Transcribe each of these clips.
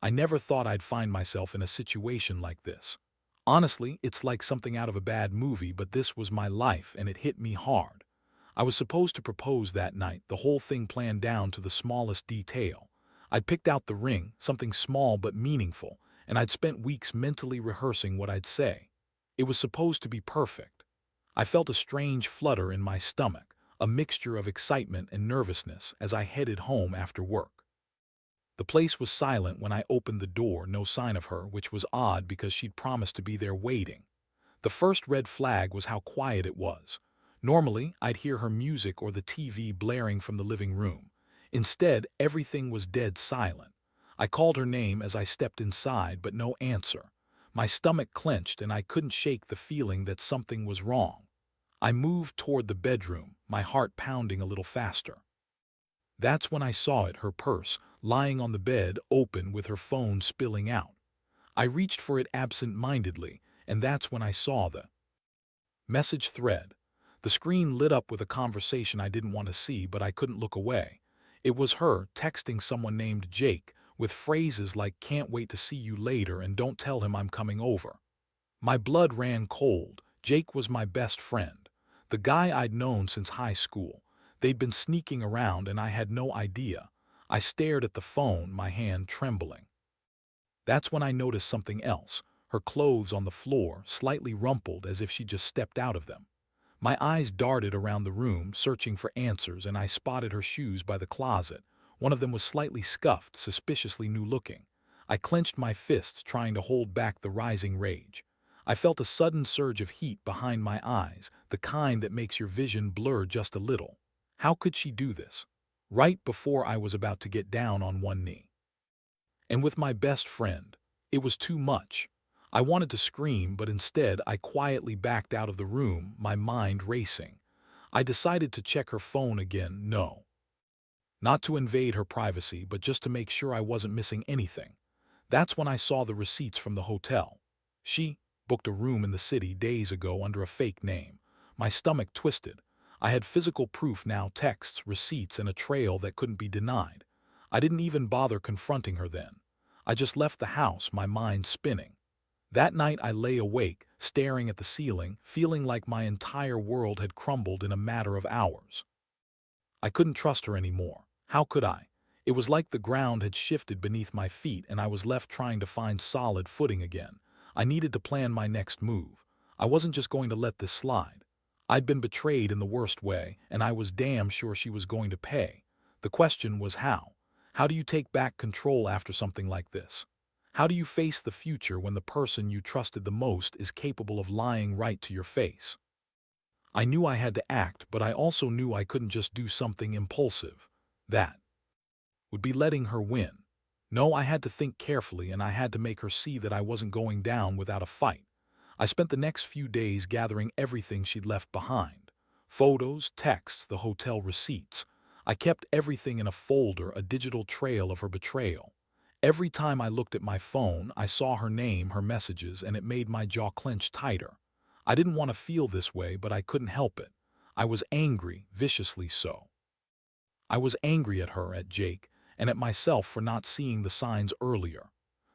I never thought I'd find myself in a situation like this. Honestly, it's like something out of a bad movie, but this was my life and it hit me hard. I was supposed to propose that night, the whole thing planned down to the smallest detail. I'd picked out the ring, something small but meaningful, and I'd spent weeks mentally rehearsing what I'd say. It was supposed to be perfect. I felt a strange flutter in my stomach, a mixture of excitement and nervousness as I headed home after work. The place was silent when I opened the door, no sign of her, which was odd because she'd promised to be there waiting. The first red flag was how quiet it was. Normally, I'd hear her music or the TV blaring from the living room. Instead, everything was dead silent. I called her name as I stepped inside, but no answer. My stomach clenched and I couldn't shake the feeling that something was wrong. I moved toward the bedroom, my heart pounding a little faster. That's when I saw it, her purse, lying on the bed, open with her phone spilling out. I reached for it absent-mindedly, and that's when I saw the message thread. The screen lit up with a conversation I didn't want to see, but I couldn't look away. It was her texting someone named Jake, with phrases like "can't wait to see you later" and "don't tell him I'm coming over." My blood ran cold. Jake was my best friend, the guy I'd known since high school. They'd been sneaking around and I had no idea. I stared at the phone, my hand trembling. That's when I noticed something else, her clothes on the floor, slightly rumpled as if she just stepped out of them. My eyes darted around the room, searching for answers, and I spotted her shoes by the closet. One of them was slightly scuffed, suspiciously new-looking. I clenched my fists, trying to hold back the rising rage. I felt a sudden surge of heat behind my eyes, the kind that makes your vision blur just a little. How could she do this? Right before I was about to get down on one knee. And with my best friend, it was too much. I wanted to scream, but instead I quietly backed out of the room, my mind racing. I decided to check her phone again, no. Not to invade her privacy, but just to make sure I wasn't missing anything. That's when I saw the receipts from the hotel. She booked a room in the city days ago under a fake name. My stomach twisted. I had physical proof now, texts, receipts, and a trail that couldn't be denied. I didn't even bother confronting her then. I just left the house, my mind spinning. That night I lay awake, staring at the ceiling, feeling like my entire world had crumbled in a matter of hours. I couldn't trust her anymore. How could I? It was like the ground had shifted beneath my feet and I was left trying to find solid footing again. I needed to plan my next move. I wasn't just going to let this slide. I'd been betrayed in the worst way, and I was damn sure she was going to pay. The question was how. How do you take back control after something like this? How do you face the future when the person you trusted the most is capable of lying right to your face? I knew I had to act, but I also knew I couldn't just do something impulsive. That would be letting her win. No, I had to think carefully, and I had to make her see that I wasn't going down without a fight. I spent the next few days gathering everything she'd left behind. Photos, texts, the hotel receipts. I kept everything in a folder, a digital trail of her betrayal. Every time I looked at my phone, I saw her name, her messages, and it made my jaw clench tighter. I didn't want to feel this way, but I couldn't help it. I was angry, viciously so. I was angry at her, at Jake, and at myself for not seeing the signs earlier.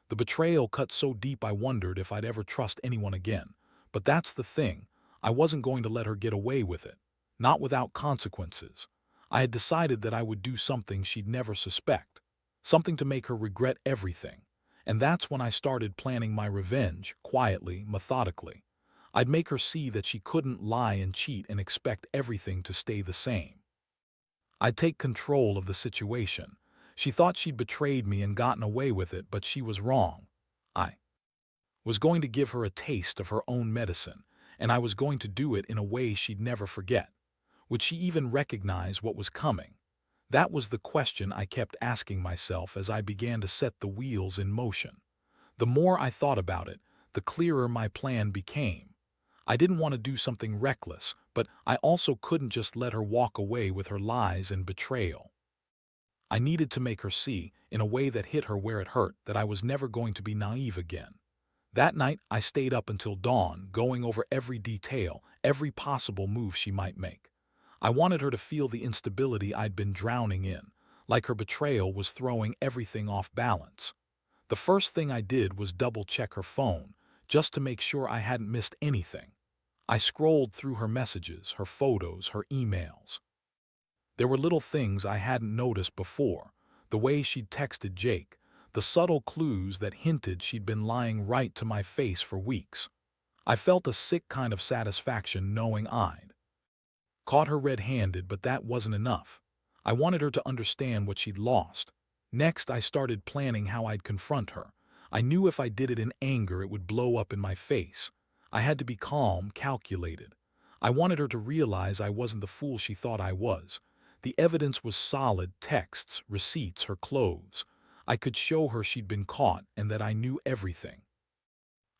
The betrayal cut so deep I wondered if I'd ever trust anyone again. But that's the thing, I wasn't going to let her get away with it. Not without consequences. I had decided that I would do something she'd never suspect. Something to make her regret everything. And that's when I started planning my revenge, quietly, methodically. I'd make her see that she couldn't lie and cheat and expect everything to stay the same. I'd take control of the situation. She thought she'd betrayed me and gotten away with it, but she was wrong. I was going to give her a taste of her own medicine, and I was going to do it in a way she'd never forget. Would she even recognize what was coming? That was the question I kept asking myself as I began to set the wheels in motion. The more I thought about it, the clearer my plan became. I didn't want to do something reckless, but I also couldn't just let her walk away with her lies and betrayal. I needed to make her see, in a way that hit her where it hurt, that I was never going to be naive again. That night, I stayed up until dawn, going over every detail, every possible move she might make. I wanted her to feel the instability I'd been drowning in, like her betrayal was throwing everything off balance. The first thing I did was double-check her phone, just to make sure I hadn't missed anything. I scrolled through her messages, her photos, her emails. There were little things I hadn't noticed before, the way she'd texted Jake, the subtle clues that hinted she'd been lying right to my face for weeks. I felt a sick kind of satisfaction knowing I'd caught her red-handed, but that wasn't enough. I wanted her to understand what she'd lost. Next, I started planning how I'd confront her. I knew if I did it in anger, it would blow up in my face. I had to be calm, calculated. I wanted her to realize I wasn't the fool she thought I was. The evidence was solid: texts, receipts, her clothes. I could show her she'd been caught and that I knew everything.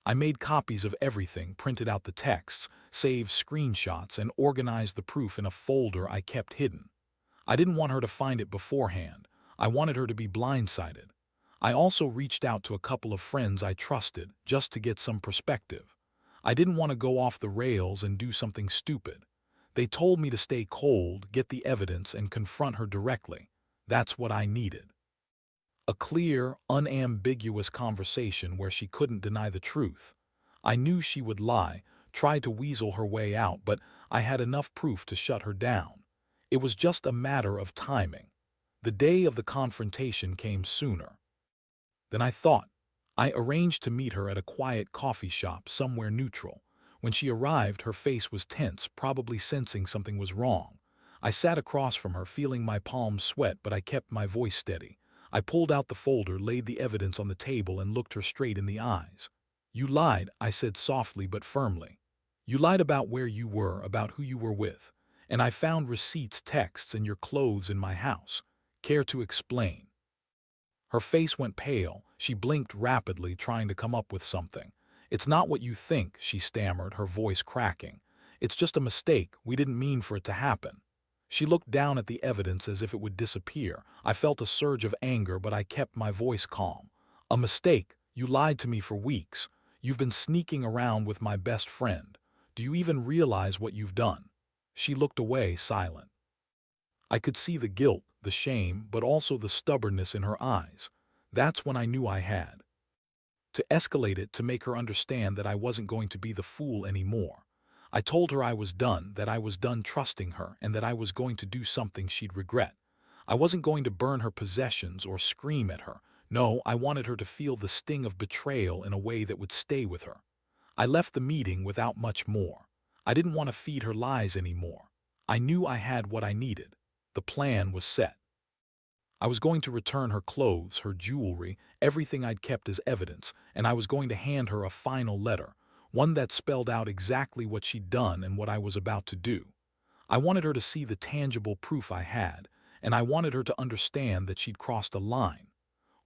I made copies of everything, printed out the texts, saved screenshots, and organized the proof in a folder I kept hidden. I didn't want her to find it beforehand. I wanted her to be blindsided. I also reached out to a couple of friends I trusted, just to get some perspective. I didn't want to go off the rails and do something stupid. They told me to stay cold, get the evidence, and confront her directly. That's what I needed. A clear, unambiguous conversation where she couldn't deny the truth. I knew she would lie, try to weasel her way out, but I had enough proof to shut her down. It was just a matter of timing. The day of the confrontation came sooner than I thought. I arranged to meet her at a quiet coffee shop somewhere neutral. When she arrived, her face was tense, probably sensing something was wrong. I sat across from her, feeling my palms sweat, but I kept my voice steady. I pulled out the folder, laid the evidence on the table, and looked her straight in the eyes. "You lied," I said softly but firmly. "You lied about where you were, about who you were with. And I found receipts, texts, and your clothes in my house. Care to explain?" Her face went pale. She blinked rapidly, trying to come up with something. "It's not what you think," she stammered, her voice cracking. "It's just a mistake. We didn't mean for it to happen." She looked down at the evidence as if it would disappear. I felt a surge of anger, but I kept my voice calm. "A mistake? You lied to me for weeks. You've been sneaking around with my best friend. Do you even realize what you've done?" She looked away, silent. I could see the guilt, the shame, but also the stubbornness in her eyes. That's when I knew I had to escalate it, to make her understand that I wasn't going to be the fool anymore. I told her I was done, that I was done trusting her, and that I was going to do something she'd regret. I wasn't going to burn her possessions or scream at her. No, I wanted her to feel the sting of betrayal in a way that would stay with her. I left the meeting without much more. I didn't want to feed her lies anymore. I knew I had what I needed. The plan was set. I was going to return her clothes, her jewelry, everything I'd kept as evidence, and I was going to hand her a final letter, one that spelled out exactly what she'd done and what I was about to do. I wanted her to see the tangible proof I had, and I wanted her to understand that she'd crossed a line.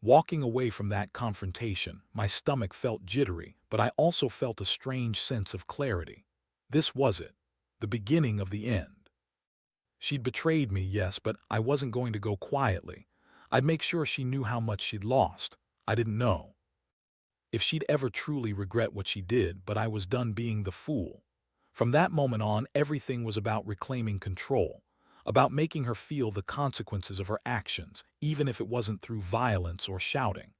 Walking away from that confrontation, my stomach felt jittery, but I also felt a strange sense of clarity. This was it, the beginning of the end. She'd betrayed me, yes, but I wasn't going to go quietly. I'd make sure she knew how much she'd lost. I didn't know if she'd ever truly regret what she did, but I was done being the fool. From that moment on, everything was about reclaiming control, about making her feel the consequences of her actions, even if it wasn't through violence or shouting.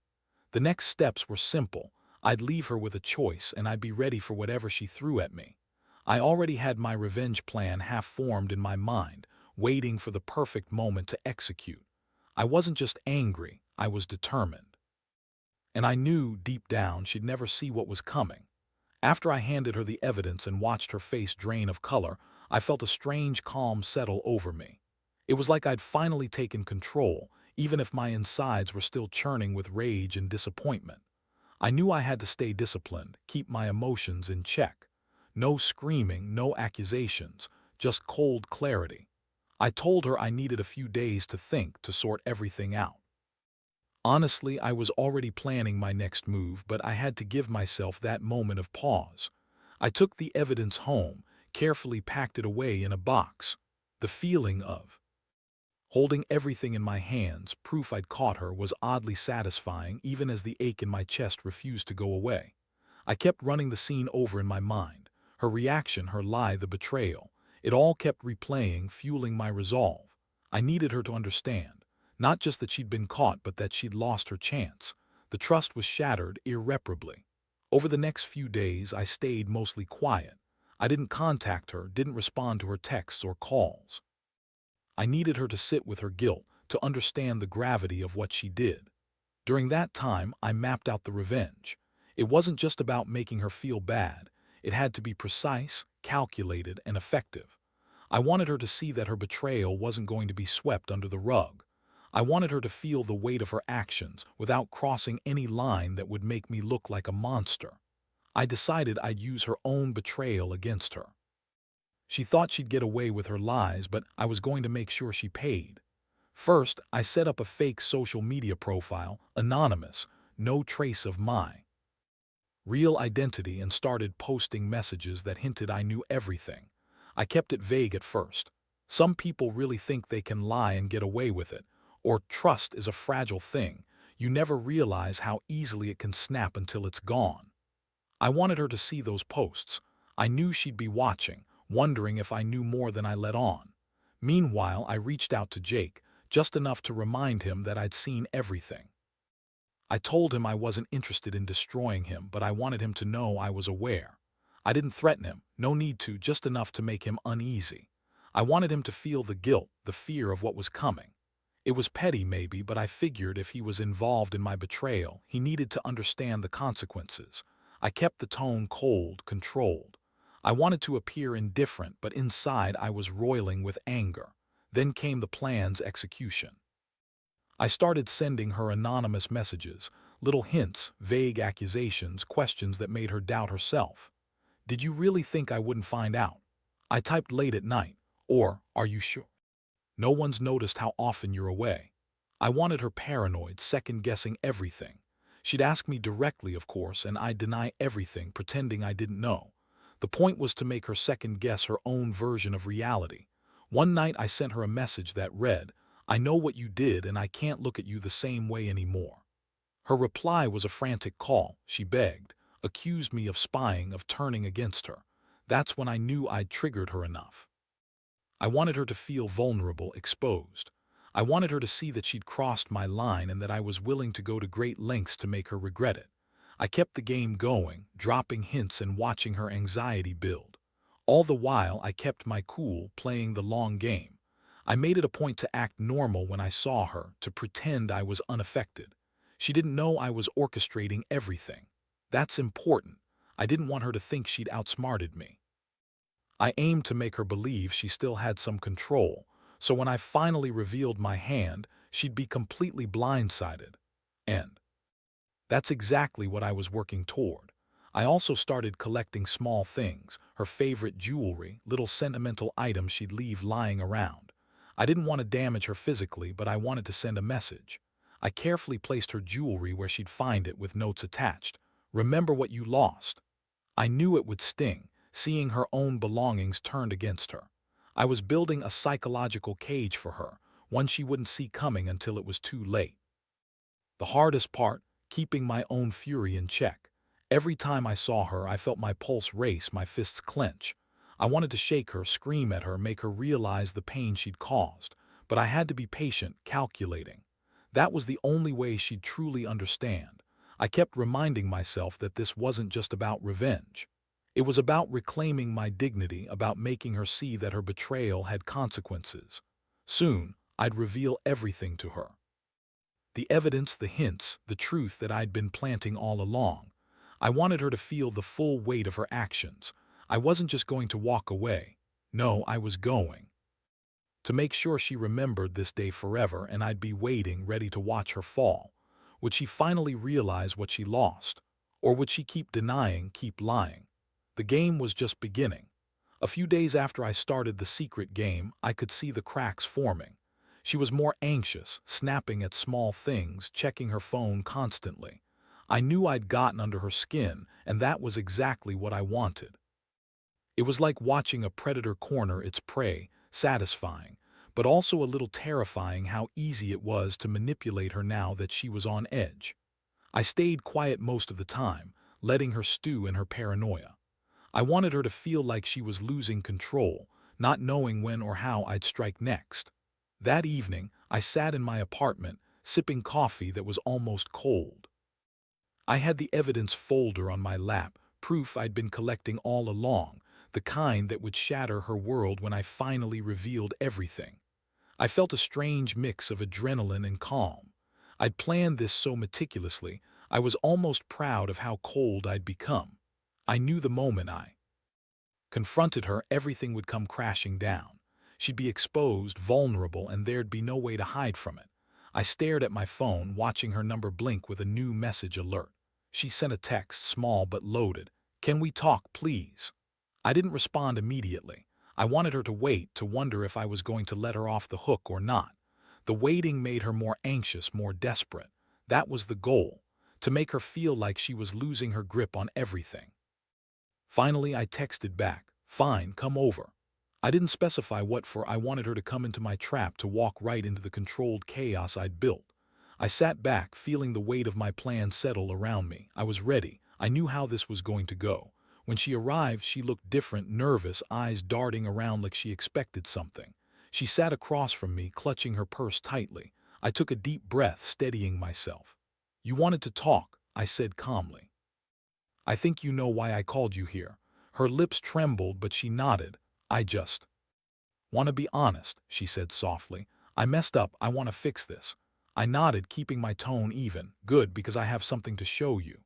The next steps were simple. I'd leave her with a choice, and I'd be ready for whatever she threw at me. I already had my revenge plan half formed in my mind, waiting for the perfect moment to execute. I wasn't just angry, I was determined. And I knew, deep down, she'd never see what was coming. After I handed her the evidence and watched her face drain of color, I felt a strange calm settle over me. It was like I'd finally taken control, even if my insides were still churning with rage and disappointment. I knew I had to stay disciplined, keep my emotions in check. No screaming, no accusations, just cold clarity. I told her I needed a few days to think, to sort everything out. Honestly, I was already planning my next move, but I had to give myself that moment of pause. I took the evidence home, carefully packed it away in a box. The feeling of holding everything in my hands, proof I'd caught her, was oddly satisfying, even as the ache in my chest refused to go away. I kept running the scene over in my mind. Her reaction, her lie, the betrayal. It all kept replaying, fueling my resolve. I needed her to understand. Not just that she'd been caught, but that she'd lost her chance. The trust was shattered irreparably. Over the next few days, I stayed mostly quiet. I didn't contact her, didn't respond to her texts or calls. I needed her to sit with her guilt, to understand the gravity of what she did. During that time, I mapped out the revenge. It wasn't just about making her feel bad. It had to be precise, calculated, and effective. I wanted her to see that her betrayal wasn't going to be swept under the rug. I wanted her to feel the weight of her actions without crossing any line that would make me look like a monster. I decided I'd use her own betrayal against her. She thought she'd get away with her lies, but I was going to make sure she paid. First, I set up a fake social media profile, anonymous, no trace of my real identity, and started posting messages that hinted I knew everything. I kept it vague at first. Some people really think they can lie and get away with it, or trust is a fragile thing. You never realize how easily it can snap until it's gone. I wanted her to see those posts. I knew she'd be watching, wondering if I knew more than I let on. Meanwhile, I reached out to Jake, just enough to remind him that I'd seen everything. I told him I wasn't interested in destroying him, but I wanted him to know I was aware. I didn't threaten him, no need to, just enough to make him uneasy. I wanted him to feel the guilt, the fear of what was coming. It was petty maybe, but I figured if he was involved in my betrayal, he needed to understand the consequences. I kept the tone cold, controlled. I wanted to appear indifferent, but inside I was roiling with anger. Then came the plan's execution. I started sending her anonymous messages, little hints, vague accusations, questions that made her doubt herself. Did you really think I wouldn't find out? I typed late at night. Or, are you sure? No one's noticed how often you're away. I wanted her paranoid, second-guessing everything. She'd ask me directly, of course, and I'd deny everything, pretending I didn't know. The point was to make her second-guess her own version of reality. One night I sent her a message that read, "I know what you did and I can't look at you the same way anymore." Her reply was a frantic call. She begged, accused me of spying, of turning against her. That's when I knew I'd triggered her enough. I wanted her to feel vulnerable, exposed. I wanted her to see that she'd crossed my line and that I was willing to go to great lengths to make her regret it. I kept the game going, dropping hints and watching her anxiety build. All the while, I kept my cool, playing the long game. I made it a point to act normal when I saw her, to pretend I was unaffected. She didn't know I was orchestrating everything. That's important. I didn't want her to think she'd outsmarted me. I aimed to make her believe she still had some control, so when I finally revealed my hand, she'd be completely blindsided. And that's exactly what I was working toward. I also started collecting small things, her favorite jewelry, little sentimental items she'd leave lying around. I didn't want to damage her physically, but I wanted to send a message. I carefully placed her jewelry where she'd find it with notes attached. Remember what you lost. I knew it would sting, seeing her own belongings turned against her. I was building a psychological cage for her, one she wouldn't see coming until it was too late. The hardest part, keeping my own fury in check. Every time I saw her, I felt my pulse race, my fists clench. I wanted to shake her, scream at her, make her realize the pain she'd caused. But I had to be patient, calculating. That was the only way she'd truly understand. I kept reminding myself that this wasn't just about revenge. It was about reclaiming my dignity, about making her see that her betrayal had consequences. Soon, I'd reveal everything to her. The evidence, the hints, the truth that I'd been planting all along. I wanted her to feel the full weight of her actions. I wasn't just going to walk away. No, I was going to make sure she remembered this day forever, and I'd be waiting, ready to watch her fall. Would she finally realize what she lost? Or would she keep denying, keep lying? The game was just beginning. A few days after I started the secret game, I could see the cracks forming. She was more anxious, snapping at small things, checking her phone constantly. I knew I'd gotten under her skin, and that was exactly what I wanted. It was like watching a predator corner its prey, satisfying, but also a little terrifying how easy it was to manipulate her now that she was on edge. I stayed quiet most of the time, letting her stew in her paranoia. I wanted her to feel like she was losing control, not knowing when or how I'd strike next. That evening, I sat in my apartment, sipping coffee that was almost cold. I had the evidence folder on my lap, proof I'd been collecting all along, the kind that would shatter her world when I finally revealed everything. I felt a strange mix of adrenaline and calm. I'd planned this so meticulously, I was almost proud of how cold I'd become. I knew the moment I confronted her, everything would come crashing down. She'd be exposed, vulnerable, and there'd be no way to hide from it. I stared at my phone, watching her number blink with a new message alert. She sent a text, small but loaded. "Can we talk, please?" I didn't respond immediately. I wanted her to wait, to wonder if I was going to let her off the hook or not. The waiting made her more anxious, more desperate. That was the goal, to make her feel like she was losing her grip on everything. Finally, I texted back, "Fine, come over." I didn't specify what for. I wanted her to come into my trap, to walk right into the controlled chaos I'd built. I sat back, feeling the weight of my plan settle around me. I was ready. I knew how this was going to go. When she arrived, she looked different, nervous, eyes darting around like she expected something. She sat across from me, clutching her purse tightly. I took a deep breath, steadying myself. "You wanted to talk," I said calmly. "I think you know why I called you here." Her lips trembled, but she nodded. "I just want to be honest," she said softly. "I messed up. I want to fix this." I nodded, keeping my tone even. "Good, because I have something to show you."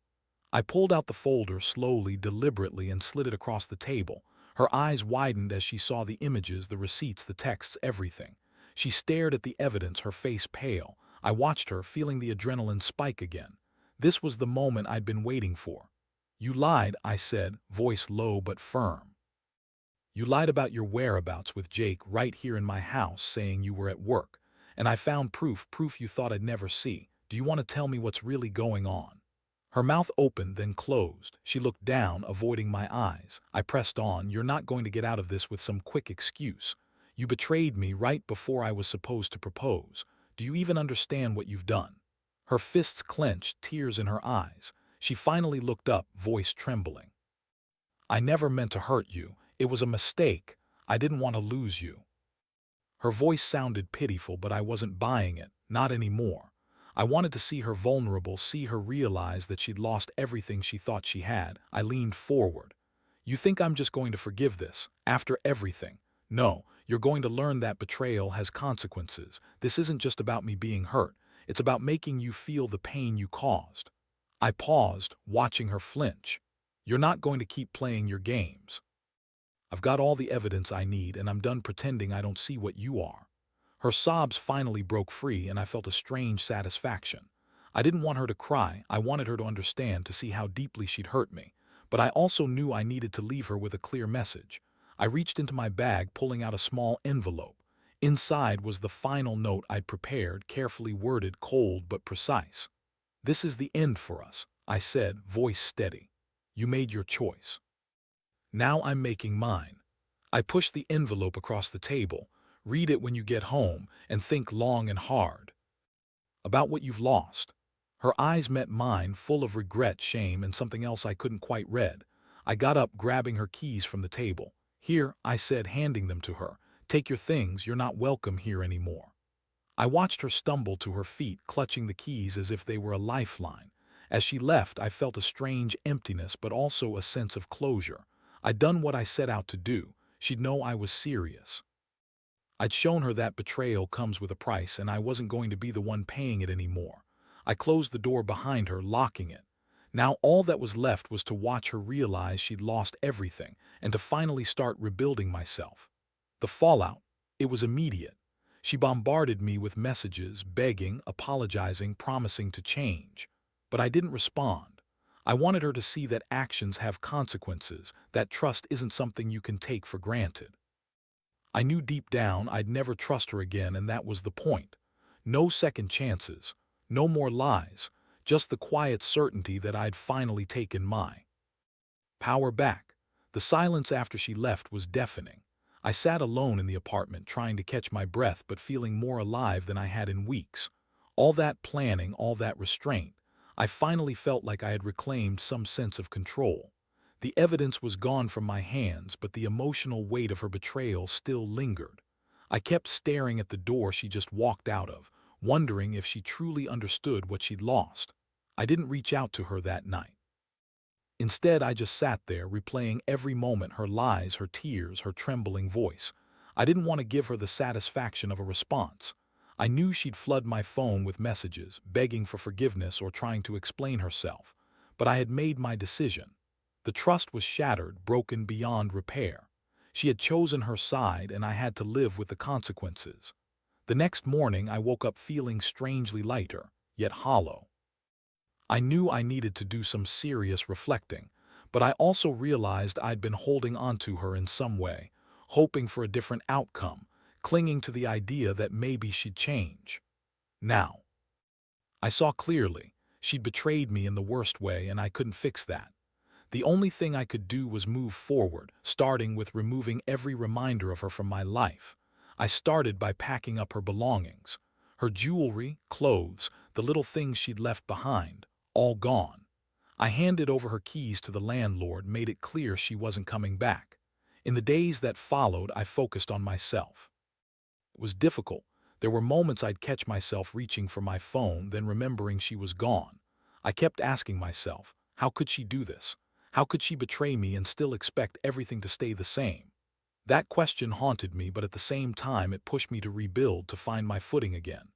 I pulled out the folder slowly, deliberately, and slid it across the table. Her eyes widened as she saw the images, the receipts, the texts, everything. She stared at the evidence, her face pale. I watched her, feeling the adrenaline spike again. This was the moment I'd been waiting for. "You lied," I said, voice low but firm. "You lied about your whereabouts with Jake right here in my house, saying you were at work. And I found proof you thought I'd never see. Do you want to tell me what's really going on?" Her mouth opened, then closed. She looked down, avoiding my eyes. I pressed on. "You're not going to get out of this with some quick excuse. You betrayed me right before I was supposed to propose. Do you even understand what you've done?" Her fists clenched, tears in her eyes. She finally looked up, voice trembling. "I never meant to hurt you. It was a mistake. I didn't want to lose you." Her voice sounded pitiful, but I wasn't buying it. Not anymore. I wanted to see her vulnerable, see her realize that she'd lost everything she thought she had. I leaned forward. "You think I'm just going to forgive this, after everything? No, you're going to learn that betrayal has consequences. This isn't just about me being hurt. It's about making you feel the pain you caused." I paused, watching her flinch. "You're not going to keep playing your games. I've got all the evidence I need, and I'm done pretending I don't see what you are." Her sobs finally broke free, and I felt a strange satisfaction. I didn't want her to cry. I wanted her to understand, to see how deeply she'd hurt me. But I also knew I needed to leave her with a clear message. I reached into my bag, pulling out a small envelope. Inside was the final note I'd prepared, carefully worded, cold but precise. "This is the end for us," I said, voice steady. "You made your choice. Now I'm making mine." I pushed the envelope across the table. "Read it when you get home, and think long and hard about what you've lost." Her eyes met mine, full of regret, shame, and something else I couldn't quite read. I got up, grabbing her keys from the table. "Here," I said, handing them to her. "Take your things. You're not welcome here anymore." I watched her stumble to her feet, clutching the keys as if they were a lifeline. As she left, I felt a strange emptiness, but also a sense of closure. I'd done what I set out to do. She'd know I was serious. I'd shown her that betrayal comes with a price, and I wasn't going to be the one paying it anymore. I closed the door behind her, locking it. Now all that was left was to watch her realize she'd lost everything, and to finally start rebuilding myself. The fallout, it was immediate. She bombarded me with messages, begging, apologizing, promising to change. But I didn't respond. I wanted her to see that actions have consequences, that trust isn't something you can take for granted. I knew deep down I'd never trust her again, and that was the point. No second chances, no more lies, just the quiet certainty that I'd finally taken my power back. The silence after she left was deafening. I sat alone in the apartment, trying to catch my breath, but feeling more alive than I had in weeks. All that planning, all that restraint, I finally felt like I had reclaimed some sense of control. The evidence was gone from my hands, but the emotional weight of her betrayal still lingered. I kept staring at the door she just walked out of, wondering if she truly understood what she'd lost. I didn't reach out to her that night. Instead, I just sat there, replaying every moment, her lies, her tears, her trembling voice. I didn't want to give her the satisfaction of a response. I knew she'd flood my phone with messages, begging for forgiveness or trying to explain herself. But I had made my decision. The trust was shattered, broken beyond repair. She had chosen her side, and I had to live with the consequences. The next morning, I woke up feeling strangely lighter, yet hollow. I knew I needed to do some serious reflecting, but I also realized I'd been holding on to her in some way, hoping for a different outcome, clinging to the idea that maybe she'd change. Now, I saw clearly. She'd betrayed me in the worst way, and I couldn't fix that. The only thing I could do was move forward, starting with removing every reminder of her from my life. I started by packing up her belongings. Her jewelry, clothes, the little things she'd left behind, all gone. I handed over her keys to the landlord, made it clear she wasn't coming back. In the days that followed, I focused on myself. It was difficult. There were moments I'd catch myself reaching for my phone, then remembering she was gone. I kept asking myself, how could she do this? How could she betray me and still expect everything to stay the same? That question haunted me, but at the same time it pushed me to rebuild, to find my footing again.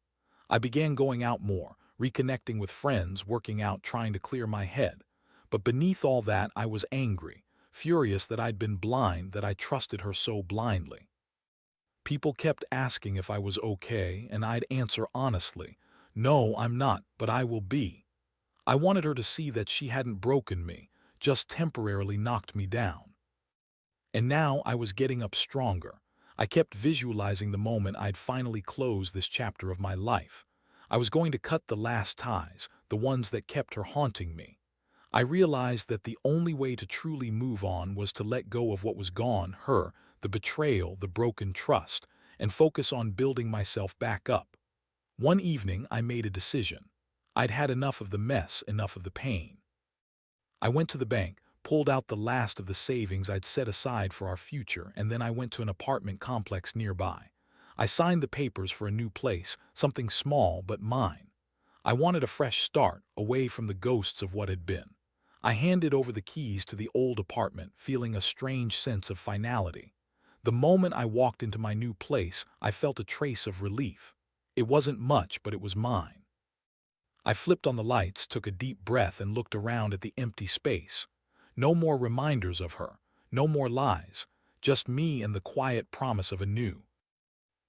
I began going out more, reconnecting with friends, working out, trying to clear my head. But beneath all that, I was angry, furious that I'd been blind, that I trusted her so blindly. People kept asking if I was okay, and I'd answer honestly, no, I'm not, but I will be. I wanted her to see that she hadn't broken me, just temporarily knocked me down. And now I was getting up stronger. I kept visualizing the moment I'd finally close this chapter of my life. I was going to cut the last ties, the ones that kept her haunting me. I realized that the only way to truly move on was to let go of what was gone, her, the betrayal, the broken trust, and focus on building myself back up. One evening, I made a decision. I'd had enough of the mess, enough of the pain. I went to the bank, pulled out the last of the savings I'd set aside for our future, and then I went to an apartment complex nearby. I signed the papers for a new place, something small but mine. I wanted a fresh start, away from the ghosts of what had been. I handed over the keys to the old apartment, feeling a strange sense of finality. The moment I walked into my new place, I felt a trace of relief. It wasn't much, but it was mine. I flipped on the lights, took a deep breath, and looked around at the empty space. No more reminders of her, no more lies, just me and the quiet promise of a new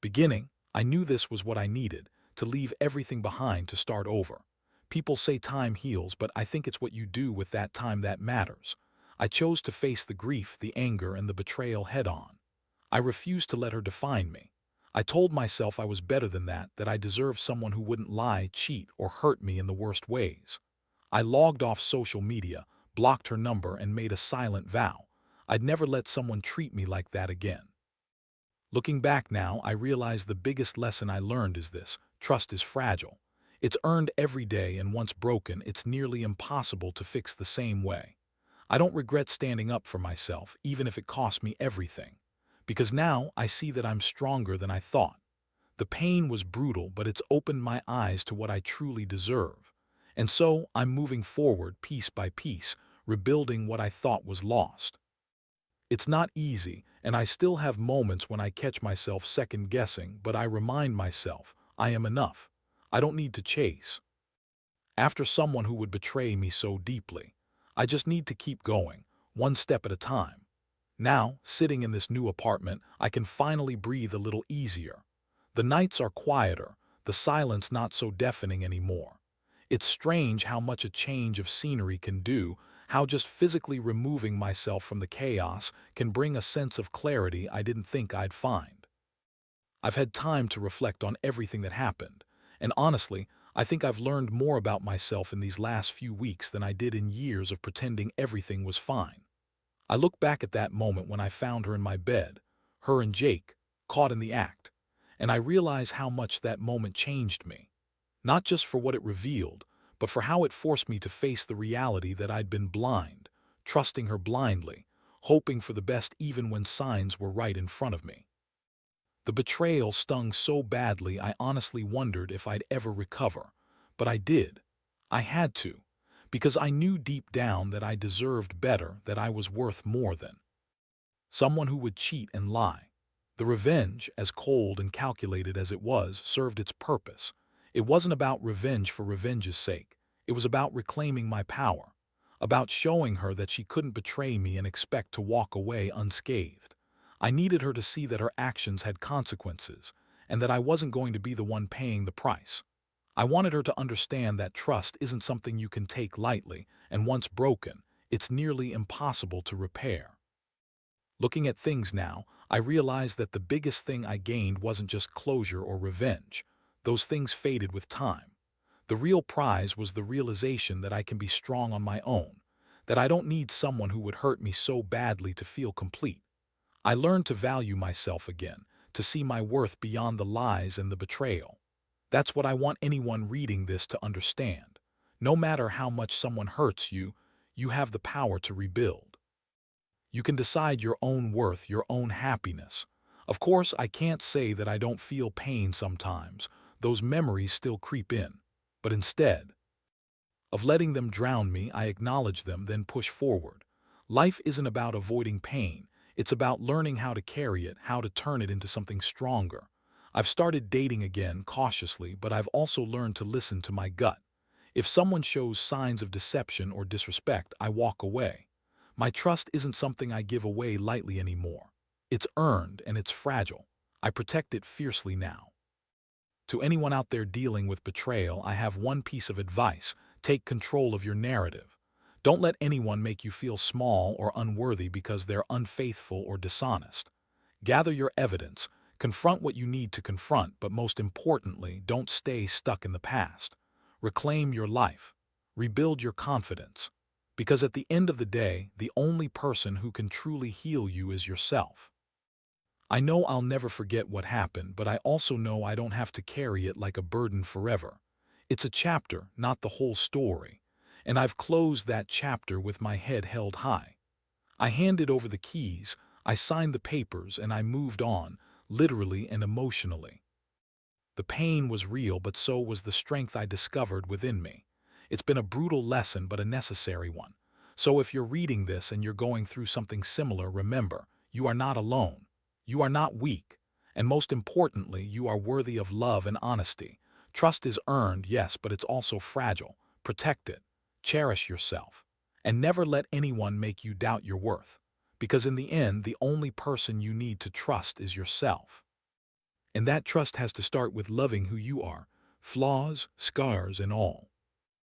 beginning. I knew this was what I needed, to leave everything behind, to start over. People say time heals, but I think it's what you do with that time that matters. I chose to face the grief, the anger, and the betrayal head on. I refused to let her define me. I told myself I was better than that, that I deserved someone who wouldn't lie, cheat, or hurt me in the worst ways. I logged off social media, blocked her number, and made a silent vow. I'd never let someone treat me like that again. Looking back now, I realize the biggest lesson I learned is this: trust is fragile. It's earned every day, and once broken, it's nearly impossible to fix the same way. I don't regret standing up for myself, even if it cost me everything. Because now I see that I'm stronger than I thought. The pain was brutal, but it's opened my eyes to what I truly deserve. And so I'm moving forward piece by piece, rebuilding what I thought was lost. It's not easy, and I still have moments when I catch myself second-guessing, but I remind myself, I am enough. I don't need to chase after someone who would betray me so deeply. I just need to keep going, one step at a time. Now, sitting in this new apartment, I can finally breathe a little easier. The nights are quieter, the silence not so deafening anymore. It's strange how much a change of scenery can do, how just physically removing myself from the chaos can bring a sense of clarity I didn't think I'd find. I've had time to reflect on everything that happened, and honestly, I think I've learned more about myself in these last few weeks than I did in years of pretending everything was fine. I look back at that moment when I found her in my bed, her and Jake, caught in the act, and I realize how much that moment changed me. Not just for what it revealed, but for how it forced me to face the reality that I'd been blind, trusting her blindly, hoping for the best even when signs were right in front of me. The betrayal stung so badly I honestly wondered if I'd ever recover, but I did. I had to, because I knew deep down that I deserved better, that I was worth more than someone who would cheat and lie. The revenge, as cold and calculated as it was, served its purpose. It wasn't about revenge for revenge's sake. It was about reclaiming my power, about showing her that she couldn't betray me and expect to walk away unscathed. I needed her to see that her actions had consequences, and that I wasn't going to be the one paying the price. I wanted her to understand that trust isn't something you can take lightly, and once broken, it's nearly impossible to repair. Looking at things now, I realized that the biggest thing I gained wasn't just closure or revenge. Those things faded with time. The real prize was the realization that I can be strong on my own, that I don't need someone who would hurt me so badly to feel complete. I learned to value myself again, to see my worth beyond the lies and the betrayal. That's what I want anyone reading this to understand. No matter how much someone hurts you, you have the power to rebuild. You can decide your own worth, your own happiness. Of course, I can't say that I don't feel pain sometimes. Those memories still creep in. But instead of letting them drown me, I acknowledge them, then push forward. Life isn't about avoiding pain. It's about learning how to carry it, how to turn it into something stronger. I've started dating again cautiously, but I've also learned to listen to my gut. If someone shows signs of deception or disrespect, I walk away. My trust isn't something I give away lightly anymore. It's earned and it's fragile. I protect it fiercely now. To anyone out there dealing with betrayal, I have one piece of advice. Take control of your narrative. Don't let anyone make you feel small or unworthy because they're unfaithful or dishonest. Gather your evidence, confront what you need to confront, but most importantly, don't stay stuck in the past. Reclaim your life. Rebuild your confidence. Because at the end of the day, the only person who can truly heal you is yourself. I know I'll never forget what happened, but I also know I don't have to carry it like a burden forever. It's a chapter, not the whole story. And I've closed that chapter with my head held high. I handed over the keys, I signed the papers, and I moved on, literally and emotionally. The pain was real, but so was the strength I discovered within me. It's been a brutal lesson, but a necessary one. So if you're reading this and you're going through something similar, remember, you are not alone. You are not weak. And most importantly, you are worthy of love and honesty. Trust is earned, yes, but it's also fragile. Protect it. Cherish yourself. And never let anyone make you doubt your worth. Because in the end, the only person you need to trust is yourself. And that trust has to start with loving who you are, flaws, scars, and all.